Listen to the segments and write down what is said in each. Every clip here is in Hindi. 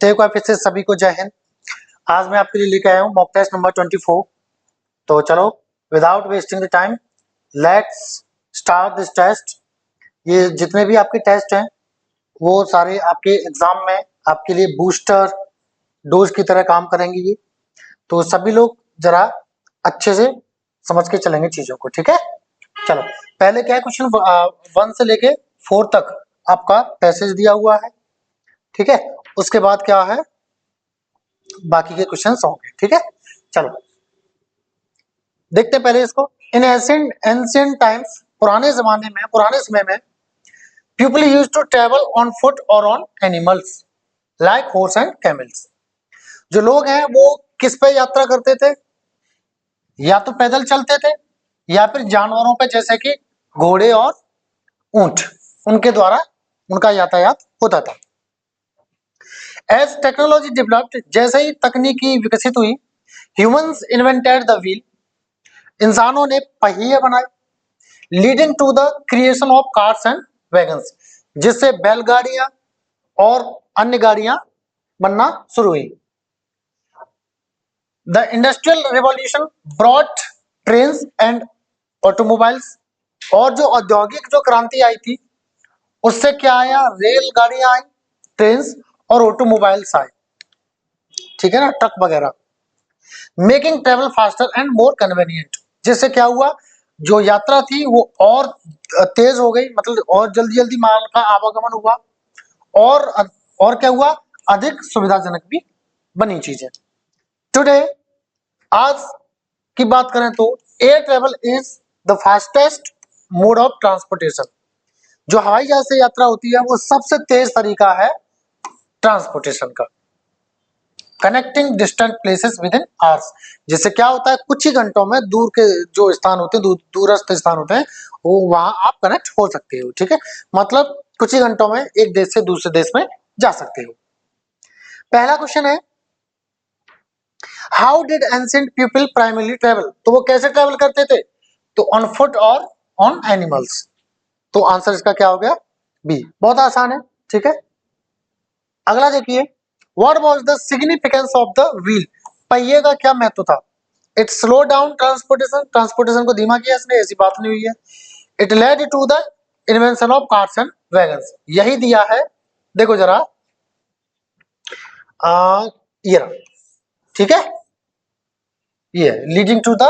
तो फिर से सभी को जय हिंद। आज मैं आपके लिए लेके आया हूँ मॉक टेस्ट नंबर 24। तो चलो without wasting the time let's start this test. ये जितने भी आपके टेस्ट हैं वो सारे आपके एग्जाम में आपके लिए बूस्टर डोज की तरह काम करेंगे ये। तो सभी लोग जरा अच्छे से समझ के चलेंगे चीजों को, ठीक है। चलो पहले क्या है, क्वेश्चन 1 से लेके 4 तक आपका पैसेज दिया हुआ है, ठीक है। उसके बाद क्या है, बाकी के क्वेश्चन होंगे, ठीक है। चलो देखते हैं पहले इसको। इन एंशिएंट टाइम्स, पुराने समय में people use to travel on foot और on animals like horse and camels. जो लोग हैं वो किस पे यात्रा करते थे? या तो पैदल चलते थे या फिर जानवरों पे, जैसे कि घोड़े और ऊंट, उनके द्वारा उनका यातायात होता था। एज टेक्नोलॉजी डेवलप्ड, जैसे ही तकनीकी विकसित हुई, ह्यूमंस इन्वेंटेड द व्हील, इंसानों ने पहिए बनाए, leading to the creation of cars and wagons, जिससे बैलगाड़ियां और अन्य गाड़ियां बनना शुरू हुई। The industrial revolution brought trains and automobiles, और जो औद्योगिक जो क्रांति आई थी उससे क्या आया, रेलगाड़ियां आई, ट्रेन्स और ऑटोमोबाइल्स आए, ठीक है ना, ट्रक वगैरह। Making travel faster and more convenient, जिससे क्या हुआ, जो यात्रा थी वो और तेज हो गई, मतलब और जल्दी जल्दी माल का आवागमन हुआ, और क्या हुआ, अधिक सुविधाजनक भी बनी चीजें। टुडे, आज की बात करें तो air travel is the fastest mode of transportation. जो हवाई जहाज से यात्रा होती है वो सबसे तेज तरीका है ट्रांसपोर्टेशन का। Connecting distant places with in hours, जिससे क्या होता है, कुछ ही घंटों में दूर के जो स्थान होते हैं, दूरस्थ स्थान होते हैं, वो वहां आप कनेक्ट हो सकते हो, ठीक है। मतलब कुछ ही घंटों में एक देश से दूसरे देश में जा सकते हो। पहला क्वेश्चन है, how did ancient people primarily travel? तो वो कैसे ट्रेवल करते थे? तो ऑन फुट और ऑन एनिमल्स। तो आंसर इसका क्या हो गया, बी। बहुत आसान है, ठीक है। अगला देखिए, what was the significance of the wheel? पहिए का क्या महत्व था? It slow down transportation, transportation को धीमा किया इसने, ऐसी बात नहीं हुई है। It led to the invention of cars and wagons, यही दिया है, देखो जरा ये रहा, ठीक है, ये leading to the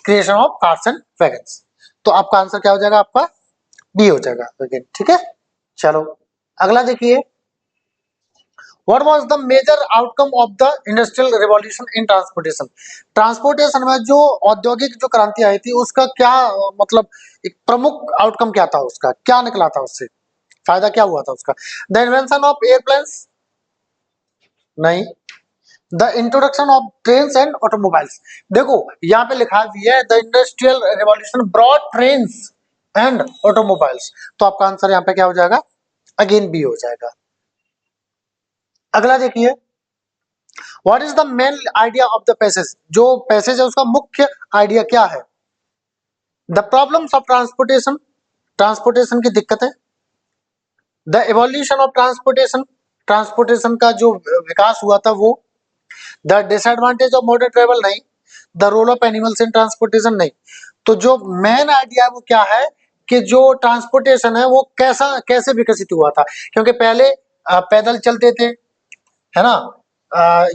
creation of cars and wagons. तो आपका आंसर क्या हो जाएगा, आपका बी हो जाएगा, ठीक है। चलो अगला देखिए, What was the major outcome of the industrial revolution in transportation? Transportation में जो औद्योगिक जो क्रांति आई थी उसका क्या मतलब एक प्रमुख आउटकम क्या था, उसका क्या निकला था, उससे फायदा क्या हुआ था उसका? द इन्वेंशन ऑफ एयरप्लेन्स, नहीं। The introduction of trains and automobiles, देखो यहाँ पे लिखा भी है the industrial revolution brought trains and automobiles, तो आपका आंसर यहाँ पे क्या हो जाएगा, अगेन बी हो जाएगा। अगला देखिए, what is the main idea of the passage? जो पैसेज है उसका मुख्य आइडिया क्या है? The problems of transportation, transportation की दिक्कतें। The evolution of transportation, transportation का जो विकास हुआ था वो। The disadvantage of modern travel, नहीं। The role of animals in transportation, नहीं। तो जो मेन आइडिया है वो क्या है कि जो ट्रांसपोर्टेशन है वो कैसे विकसित हुआ था, क्योंकि पहले पैदल चलते थे, है ना,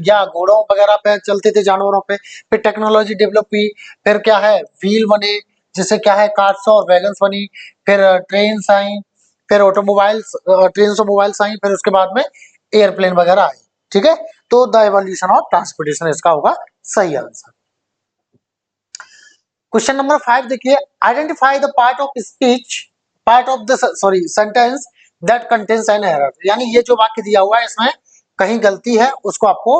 या घोड़ों वगैरह पे चलते थे, जानवरों पे। फिर टेक्नोलॉजी डेवलप हुई, फिर क्या है, व्हील बने, जिससे क्या है, कार्स और वैगन्स बनी, फिर ट्रेन आई, फिर ऑटोमोबाइल्स, ट्रेन और मोबाइल्स आई, फिर उसके बाद में एयरप्लेन वगैरह आई, ठीक है। तो द एवोल्यूशन ऑफ ट्रांसपोर्टेशन इसका होगा सही आंसर। क्वेश्चन नंबर 5 देखिए, identify the part of speech, part of the sentence that contains an error, यानी ये जो वाक्य दिया हुआ है इसमें कहीं गलती है, उसको आपको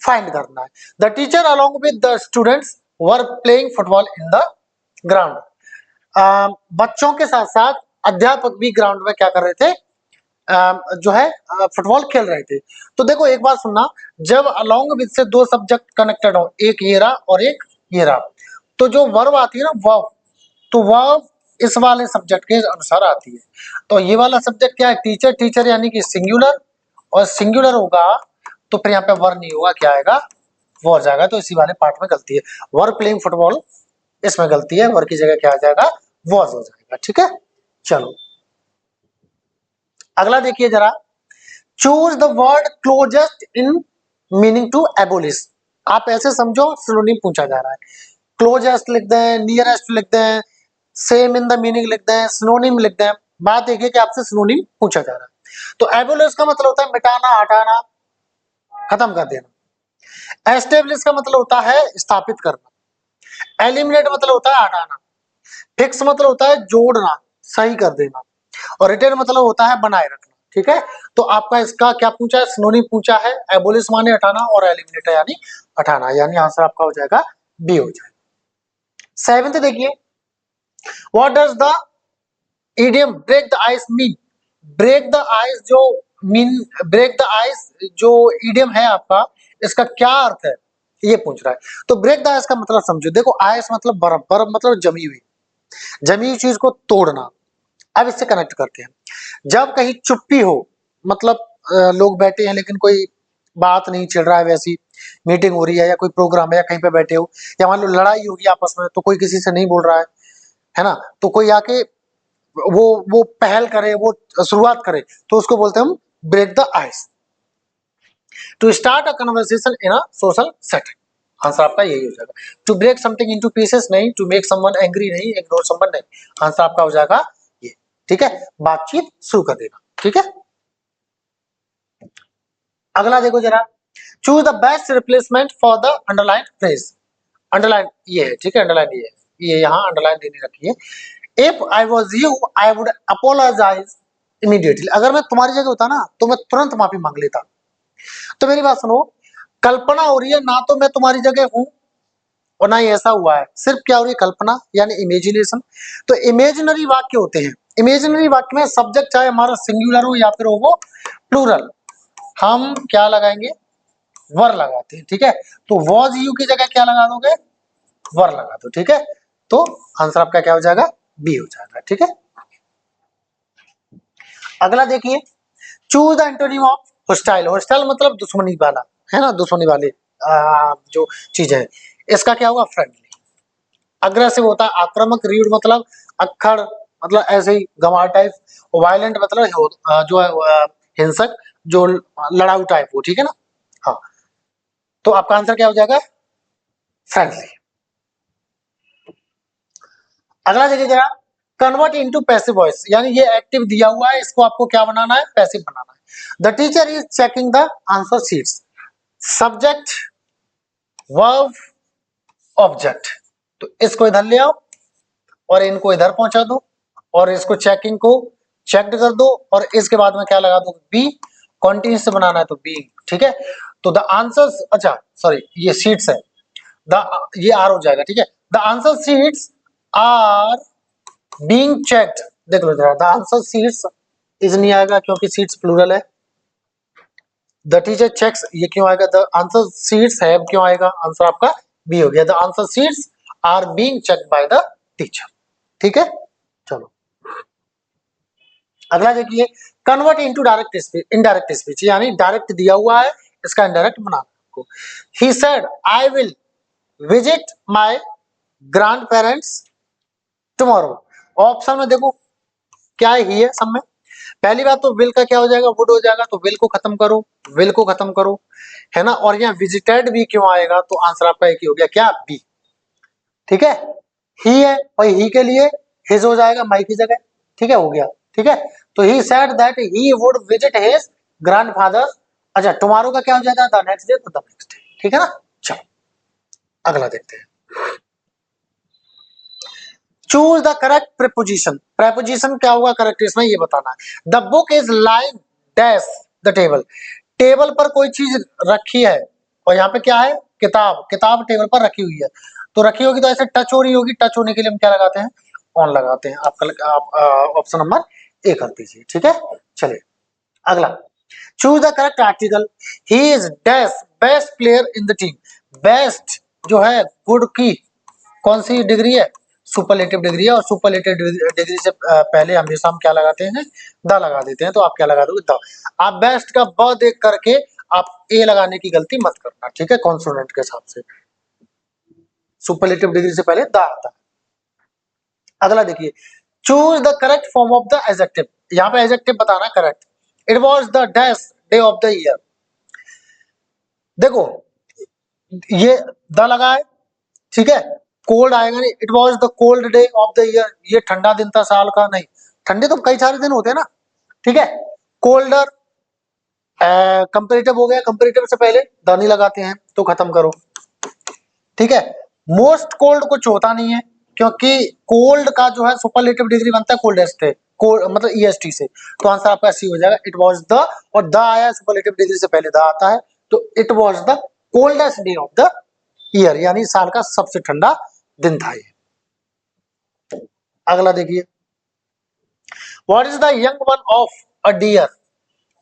फाइंड करना है। The teacher along with the students were playing football in the ground, बच्चों के साथ साथ अध्यापक भी ग्राउंड में क्या कर रहे थे, जो है फुटबॉल खेल रहे थे। तो देखो एक बात सुनना, जब अलोंग विद से दो सब्जेक्ट कनेक्टेड हो, एक ये रहा और एक ये रहा, तो जो वर्ब आती है ना वर्ब, तो वर्ब इस वाले सब्जेक्ट के अनुसार आती है। तो ये वाला सब्जेक्ट क्या है, टीचर, टीचर यानी कि सिंगुलर, और सिंगुलर होगा तो फिर यहाँ पे वर नहीं होगा, क्या आएगा, वो हो जाएगा। तो इसी वाले पार्ट में गलती है, वर प्लेइंग फुटबॉल, इसमें गलती है, वर की जगह क्या आ जाएगा, वॉज हो जाएगा। ठीक है, चलो अगला देखिए जरा, choose the word closest in meaning to abolish. आप ऐसे समझो सिनोनिम पूछा जा रहा है, क्लोजेस्ट लिख दें, नियरेस्ट लिख दें, सेम इन द मीनिंग लिख दें, सिनोनिम लिख दें। बात देखिए कि आपसे सिनोनिम पूछा जा रहा है। तो एबोलिश का मतलब होता है मिटाना, हटाना, खत्म कर देना। एस्टेब्लिश का मतलब होता है स्थापित करना। एलिमिनेट मतलब होता है हटाना। फिक्स मतलब होता है जोड़ना, सही कर देना। और रिटेन मतलब होता है बनाए रखना। ठीक है, तो आपका इसका क्या पूछा है, सिनोनिम पूछा है। एबोलिश माने हटाना और एलिमिनेट यानी हटाना, यानी आंसर आपका हो जाएगा बी हो जाएगा। सेवेंथ देखिए, what does the idiom break the ice mean. Break the ice जो मीन, ब्रेक द आइस जो इडियम है आपका, इसका क्या अर्थ है ये पूछ रहा है। तो ब्रेक द आइस का मतलब समझो, देखो आइस मतलब बर्फ, बर्फ मतलब जमी हुई, जमी हुई चीज को तोड़ना। अब इससे कनेक्ट करते हैं, जब कहीं चुप्पी हो, मतलब लोग बैठे हैं लेकिन कोई बात नहीं चल रहा है, वैसी मीटिंग हो रही है या कोई प्रोग्राम है या कहीं पे बैठे हो, या मान लो लड़ाई होगी आपस में, तो कोई किसी से नहीं बोल रहा है ना, तो कोई आके वो पहल करे, वो शुरुआत करे, तो उसको बोलते हैं हम break the ice, to start a conversation in a social setting. Answer आपका यही हो जाएगा। To break something into pieces नहीं, टू मेक समवन एंग्री नहीं, इग्नोर समवन नहीं, आंसर आपका हो जाएगा ये। ठीक है, बातचीत शुरू कर देना। ठीक है, अगला देखो जरा, choose the best replacement for the underline phrase. Underline ये है, ठीक है, अंडरलाइन ये यहाँ अंडरलाइन देनी रखी है। If I was you I would apologise immediately. अगर मैं तुम्हारी जगह होता ना तो मैं तुरंत माफी मांग लेता। तो मेरी बात सुनो, कल्पना हो रही है ना, तो मैं तुम्हारी जगह हूं और ना ही ऐसा हुआ है, सिर्फ क्या हो रही है, कल्पना यानी इमेजिनेशन। तो इमेजिनरी वाक्य होते हैं, इमेजिनरी वाक्य में सब्जेक्ट चाहे हमारा सिंगुलर हो या फिर हो वो प्लूरल, हम क्या लगाएंगे, वर लगाते हैं। ठीक है, तो वॉज यू की जगह क्या लगा दोगे, वर लगा दो। ठीक है, तो आंसर आपका क्या हो जाएगा, बी हो जाएगा। ठीक है, अगला देखिए, choose the antonym of hostile. Hostile मतलब दुश्मनी वाला, है ना, दुश्मनी वाली जो चीज है, इसका क्या होगा, फ्रेंडली। अग्रेसिव होता है आक्रामक, रीड मतलब अक्खड़, मतलब ऐसे ही गंवार टाइप, वायलेंट मतलब जो है हिंसक, जो लड़ाऊ टाइप हो। ठीक है ना, हाँ, तो आपका आंसर क्या हो जाएगा, फ्रेंडली। अगला देखिए जरा, कन्वर्ट इनटू पैसिव वॉइस, यानी ये एक्टिव दिया हुआ है, इसको आपको क्या बनाना है, पैसिव बनाना है। The teacher is checking the answer sheets. Subject, verb, object, तो इसको इधर ले आओ और इनको इधर पहुंचा दो और इसको चेकिंग को चेक्ड कर दो और इसके बाद में क्या लगा दो, बी। कॉन्टिन्यूस बनाना है तो बी। ठीक है, तो द आंसर्स, अच्छा सॉरी ये शीट्स है, द ये आर हो जाएगा। ठीक है, the answer sheets are being checked. देख लो जरा, द आंसर शीट्स इज नहीं आएगा क्योंकि शीट्स प्लूरल है। द टीचर चेक्स ये क्यों आएगा, द आंसर शीट्स है क्यों आएगा, आंसर आपका बी हो गया। The answer sheets are being checked by the teacher. ठीक है, चलो अगला देखिए, convert into direct speech, indirect speech, यानी डायरेक्ट दिया हुआ है, इसका इनडायरेक्ट बनाना आपको। He said I will visit my grandparents tomorrow. Option में देखो क्या ही है सब में, पहली बात तो विल का क्या हो जाएगा, वुड हो जाएगा, तो विल को खत्म करो, विल को खत्म करो, है ना। और यहाँ विजिटेड भी क्यों आएगा, तो आंसर आपका एक ही हो गया, क्या, बी। ठीक है, ही है भाई, ही के लिए हिज हो जाएगा माई की जगह। ठीक है, हो गया। ठीक है, तो he said that he would visit his grandfather. अच्छा, टुमारो का क्या हो जाएगा, द नेक्स्ट डे, तो द नेक्स्ट डे। ठीक है ना, चलो अगला देखते हैं। Choose the correct preposition. Preposition क्या होगा करेक्ट, इसमें ये बताना है। The book is lying dash the table. Table पर कोई चीज रखी है और यहाँ पे क्या है, किताब, किताब टेबल पर रखी हुई है, तो रखी होगी तो ऐसे टच हो रही होगी, टच होने के लिए हम क्या लगाते हैं, ऑन लगाते हैं। आपका आप ऑप्शन नंबर ए कर दीजिए। ठीक है, चलिए अगला, choose the correct article. He is dash best player in the team. Best जो है गुड की कौन सी डिग्री है, सुपरलेटिव डिग्री है, और सुपरलेटिव डिग्री से पहले हमेशा हम क्या लगाते हैं, द लगा देते हैं, तो आप क्या लगा दोगे, द। आप बेस्ट का ब देख करके आप ए लगाने की गलती मत करना, ठीक है, कॉन्सोनेंट के हिसाब से सुपरलेटिव डिग्री से पहले द आता है। अगला देखिए, choose the correct form of the adjective, यहाँ पे एडजेक्टिव बताना correct. It was the dash day of the year, देखो ये द लगा है, ठीक है, कोल्ड आएगा नहीं, it was the cold day of the year, ये ठंडा दिन था साल का, नहीं, ठंडे तो कई सारे दिन होते हैं ना, ठीक है, कोल्डर कंपेरेटिव हो गया, कंपेरेटिव से पहले द नहीं लगाते हैं तो खत्म करो, ठीक है। मोस्ट कोल्ड कुछ होता नहीं है, क्योंकि कोल्ड का जो है सुपरलेटिव डिग्री बनता है कोल्डेस्ट से, कोल्ड मतलब ईएसटी से, तो आंसर आपका सी हो जाएगा। इट वाज द, और द आया सुपरलेटिव डिग्री से पहले द आता है, तो it was the coldest day of the year, यानी साल का सबसे ठंडा दिन था ये। अगला देखिए, what is the young one of a deer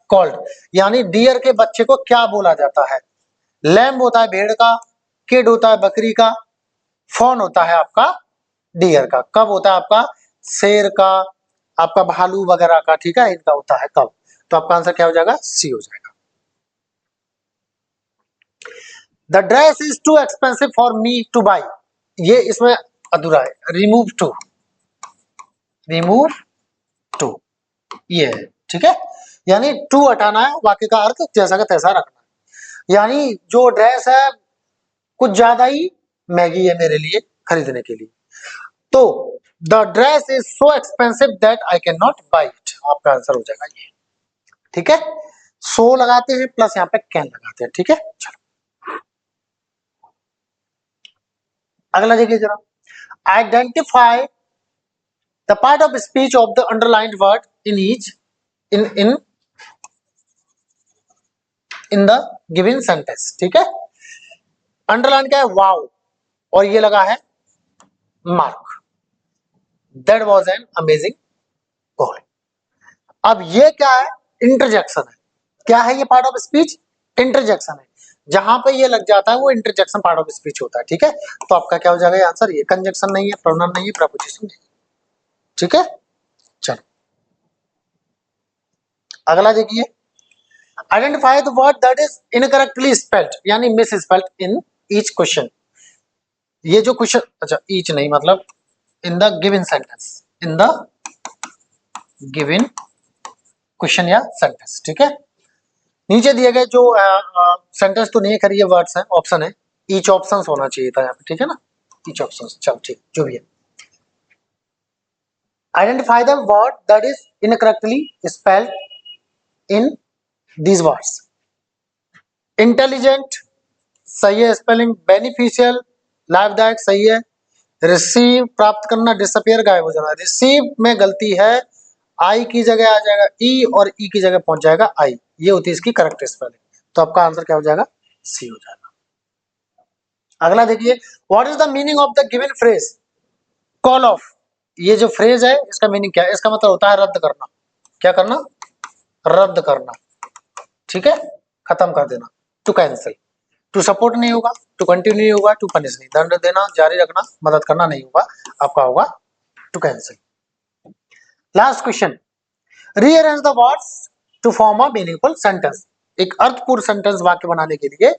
called, यानी डियर के बच्चे को क्या बोला जाता है? लैम्ब होता है भेड़ का, किड होता है बकरी का, फॉन होता है आपका डियर का, कब होता है आपका शेर का, आपका भालू वगैरह का, ठीक है, इनका होता है कब, तो आपका आंसर क्या हो जाएगा? सी हो जाएगा। The dress is too expensive for me two by, ये इसमें अधूरा है, रिमूव टू, रिमूव टू, ये है, ठीक है, यानी टू हटाना है, बाकी का अर्थ जैसा का तैसा रखना है, यानी जो ड्रेस है कुछ ज्यादा ही महंगी है मेरे लिए खरीदने के लिए, तो the dress is so expensive that I can not by it, आपका आंसर हो जाएगा ये, ठीक है, सो लगाते हैं प्लस यहाँ पे कैन लगाते हैं, ठीक है। चलो अगला देखिए जरा, identify the part of speech of the underlined word in each in in in the given sentence, ठीक है, अंडरलाइन क्या है? वाव, और ये लगा है mark, that was an amazing goal. अब ये क्या है? इंटरजेक्शन है, क्या है ये? पार्ट ऑफ स्पीच इंटरजेक्शन है, जहां पे ये लग जाता है वो इंटरजेक्शन पार्ट ऑफ स्पीच होता है, ठीक है, तो आपका क्या हो जाएगा आंसर? ये कंजक्शन नहीं है, प्रोनाउन नहीं है, प्रपोजिशन नहीं है, ठीक है। चलो अगला देखिए, identify the word that is incorrectly spelled, यानी misspelled in each question, ये जो क्वेश्चन, अच्छा ईच नहीं मतलब in the given sentence, in the given question या सेंटेंस, ठीक है, नीचे दिए गए जो सेंटेंस तो नहीं खरी, ये वर्ड्स हैं, ऑप्शन है, ईच ऑप्शंस होना चाहिए था यहाँ पे, ठीक है ना, ईच ऑप्शंस, चलो ठीक जो भी है। Identify the word that is incorrectly spelled in these words, intelligent सही है स्पेलिंग, बेनिफिशियल लाभदायक सही है, रिसीव प्राप्त करना, डिसअपियर गायब हो जाना, रिसीव में गलती है, आई की जगह आ जाएगा ई और ई की जगह पहुंच जाएगा आई, ये होती है इसकी करेक्ट स्पेलिंग, तो आपका आंसर क्या हो जाएगा? सी हो जाएगा। अगला देखिए, what is the meaning of the given phrase call of, ये जो फ्रेज है इसका मीनिंग क्या है? इसका मतलब होता है रद्द करना, क्या करना? रद्द करना, ठीक है, खत्म कर देना, टू कैंसिल, टू सपोर्ट नहीं होगा, टू कंटिन्यू नहीं होगा, टू पनिश नहीं, दंड देना, जारी रखना, मदद करना नहीं होगा, आपका होगा to cancel. Last question, rearrange the words to form a meaningful sentence, एक अर्थपूर्ण सेंटेंस वाक्य बनाने के लिए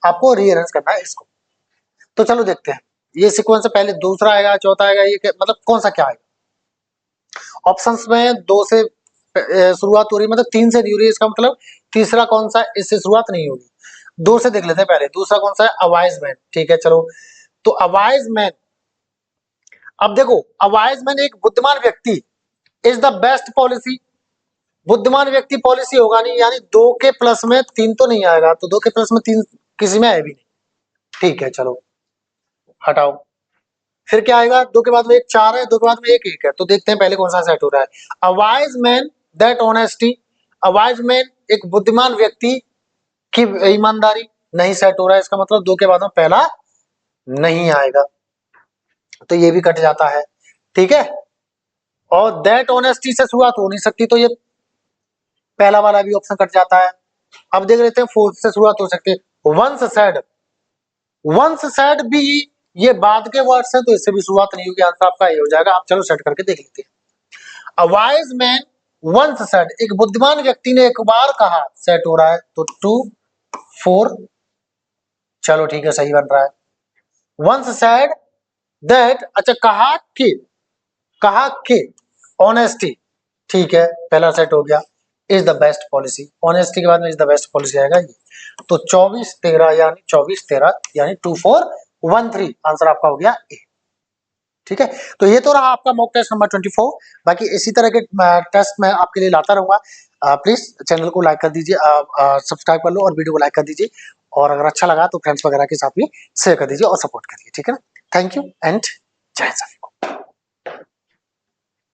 आपको रीअरेंज करना है इसको, तो चलो देखते हैं, ये सीक्वेंस से पहले दूसरा आएगा, चौथा आएगा, ये मतलब कौन सा क्या आएगा? ऑप्शंस में दो से शुरुआत हो रही, मतलब तीन से नहीं हो रही, इसका मतलब तीसरा कौन सा, इससे शुरुआत नहीं होगी, दो से देख लेते हैं पहले, दूसरा कौन सा है? अवाइज मैन, ठीक है चलो, तो अवाइज मैन, अब देखो अवाइज मैन एक बुद्धिमान व्यक्ति इज द बेस्ट पॉलिसी, बुद्धिमान व्यक्ति पॉलिसी होगा नहीं, यानी दो के प्लस में तीन तो नहीं आएगा, तो दो के प्लस में तीन किसी में है भी नहीं, ठीक है चलो हटाओ, फिर क्या आएगा? दो के बाद में एक चार है, दो के बाद में एक एक है, तो देखते हैं पहले कौन सा सेट हो रहा है, a wise man that honesty, a wise man एक बुद्धिमान व्यक्ति की ईमानदारी, नहीं सेट हो रहा है, इसका मतलब दो के बाद में पहला नहीं आएगा, तो ये भी कट जाता है, ठीक है, और दैट ऑनेस्टी से शुरुआत हो नहीं सकती, तो ये पहला वाला भी ऑप्शन कट जाता है। अब देख लेते हैं फोर्थ से शुरुआत हो सकती है, वंस सैड, वंस सैड भी ये बाद के वर्ड्स हैं, तो इससे भी शुरुआत नहीं होगी, आंसर आपका ये हो जाएगा। आप चलो सेट करके देख लेते हैं, a wise man once said, एक बुद्धिमान व्यक्ति ने एक बार कहा, सेट हो रहा है, तो टू 4, चलो ठीक है, सही बन रहा है। वंस सेड दैट, अच्छा कहा कि ऑनेस्टी, ठीक है, पहला सेट हो गया, is the best policy. Honesty के बाद में इज द बेस्ट पॉलिसी आएगा ये। तो 24-13 यानी 24-13 यानी 2413 आंसर आपका हो गया ए। ठीक है, तो ये तो रहा आपका मॉक टेस्ट नंबर 24। बाकी इसी तरह के टेस्ट मैं आपके लिए लाता रहूंगा। प्लीज चैनल को लाइक कर दीजिए, सब्सक्राइब कर लो और वीडियो को लाइक कर दीजिए, और अगर अच्छा लगा तो फ्रेंड्स वगैरह के साथ भी शेयर कर दीजिए और सपोर्ट करिए। ठीक है ना, थैंक यू एंड जय हिंद।